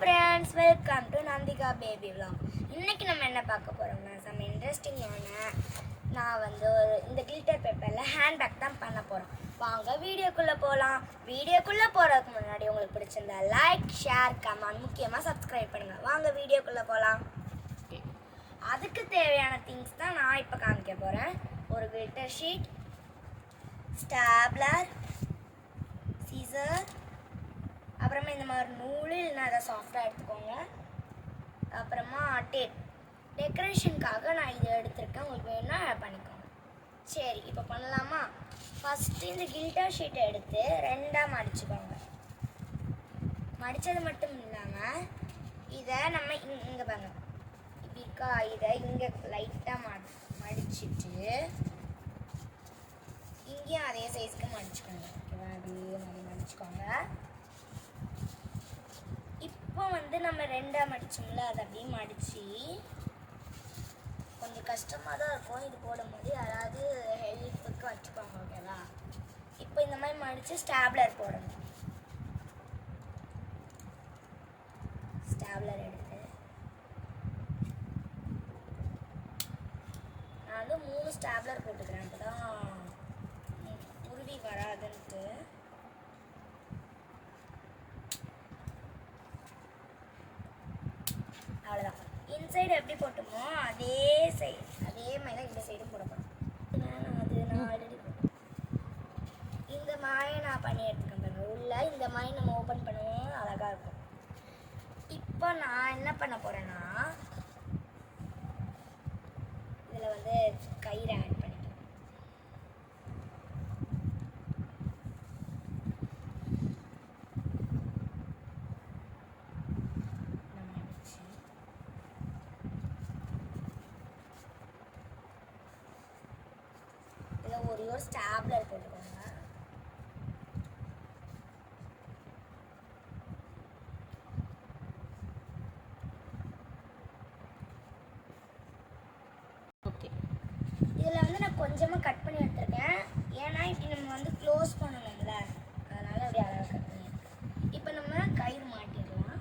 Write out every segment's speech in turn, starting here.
friends, welcome to Nandika Baby Vlog. இன்னைக்கு நம்ம என்ன பார்க்க போறோம்னா some இன்ட்ரஸ்டிங்கான நான் வந்து இந்த கிளிட்டர் பேப்பர்ல ஹேண்ட் பேக் தான் பண்ண போறோம். வாங்க வீடியோக்குள்ள போலாம். வீடியோக்குள்ள போறதுக்கு முன்னாடி உங்களுக்கு பிடிச்சிருந்தா லைக், ஷேர், கமெண்ட், முக்கியமா சப்ஸ்கிரைப் பண்ணுங்க. வாங்க வீடியோக்குள்ள போலாம். அதுக்கு தேவையான திங்ஸ் தான் நான் இப்போ காமிக்க போறேன். ஒரு கிளிட்டர் ஷீட், ஸ்டாப்லர், சீசர், அப்புறமா இந்த மாதிரி நூல் இல்லைன்னா அதை சாஃப்டாக எடுத்துக்கோங்க. அப்புறமா டேப், டெக்கரேஷனுக்காக நான் இதை எடுத்துருக்கேன். உங்களுக்கு வேணும்னா பண்ணிக்கோங்க. சரி, இப்போ பண்ணலாமா? ஃபஸ்ட்டு இந்த கில்டர் ஷீட்டை எடுத்து ரெண்டாக மடிச்சுக்கோங்க. மடித்தது மட்டும் இல்லாமல் இதை நம்ம இங்கே பாருங்க, இப்படி இருக்கா, இதை இங்கே லைட்டாக மடிச்சுட்டு இங்கேயும் அதே சைஸ்க்கு மடிச்சுக்கோங்க. ஓகேவா? அப்படியே மாதிரி மடிச்சுக்கோங்க. இப்போ வந்து நம்ம ரெண்டாக மடிச்சோம்ல, அதை அப்படியே மடித்து கொஞ்சம் கஷ்டமாக தான் இருக்கும் இது போடும்போது, யாராவது ஹெல்ப்புக்கு வச்சுக்கோங்க. ஓகேவா? இப்போ இந்த மாதிரி மடித்து ஸ்டாப்லர் போடணும். ஸ்டாப்லர் எடுத்து நான் வந்து 3 ஸ்டாப்லர் போட்டுக்கிறேன், அப்போ தான் உருவி வராதுன்ட்டு. அவ்வளோதான். இன்சைடு எப்படி போட்டோமோ அதே மாதிரி தான் இந்த சைடும் போடணும். நான் ஆல்ரெடி இந்த மாதிரி நான் பண்ணி எடுத்துக்கேன் பாருங்க. உள்ள இந்த மாதிரி நம்ம ஓப்பன் பண்ணுவோம், அழகாக இருக்கும். இப்போ நான் என்ன பண்ண போகிறேன்னா, இதில் வந்து கயிறு ஆட் பண்ணிட்டேன். ஒரே ஒரு ஸ்டாப்லர் போட்டுக்கோங்க. ஓகே, இதில் வந்து நான் கொஞ்சமாக கட் பண்ணி எடுத்துருக்கேன். ஏன்னா இப்படி நம்ம வந்து க்ளோஸ் பண்ணணும்ல, அதனால் அப்படி அழகாக கட் பண்ணி எடுத்துருக்கேன். இப்போ நம்ம கயிறு மாட்டிடலாம்.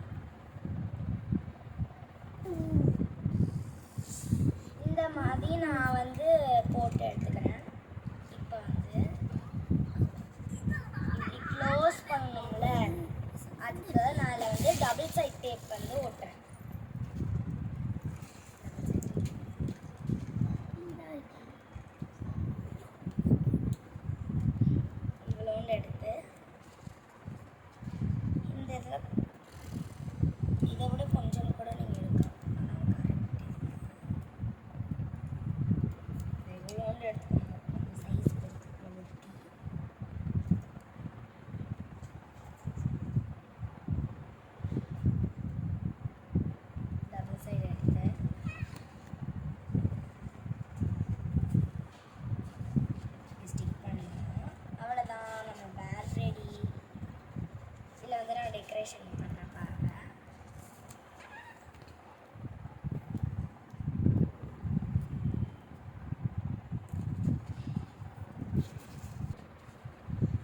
இந்த மாதிரி நான் வந்து போட்டு எடுத்துக்கிறேன். க்ளோஸ் பண்ணணும்ல, அதுக்கு நான் அதில் வந்து டபுள் சைட் டேப் வந்து ஒட்டுறேன். இவ்வளோண்டு எடுத்து இந்த இதில் இதை விட கொஞ்சம் கூட நீங்கள் எடுக்கலாம். இவ்வளோண்டு எடுத்துக்கோங்க. சைஸ் டெக்கரேஷன் பண்ண பாருங்க.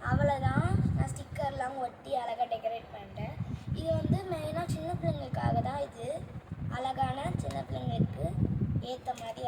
அவ்வளோதான். நான் ஸ்டிக்கர்லாம் ஒட்டி அழகாக டெக்கரேட் பண்ணிட்டேன். இது வந்து மெயினாக சின்ன பிள்ளைங்களுக்காக தான். இது அழகான சின்ன பிள்ளைங்களுக்கு ஏற்ற மாதிரி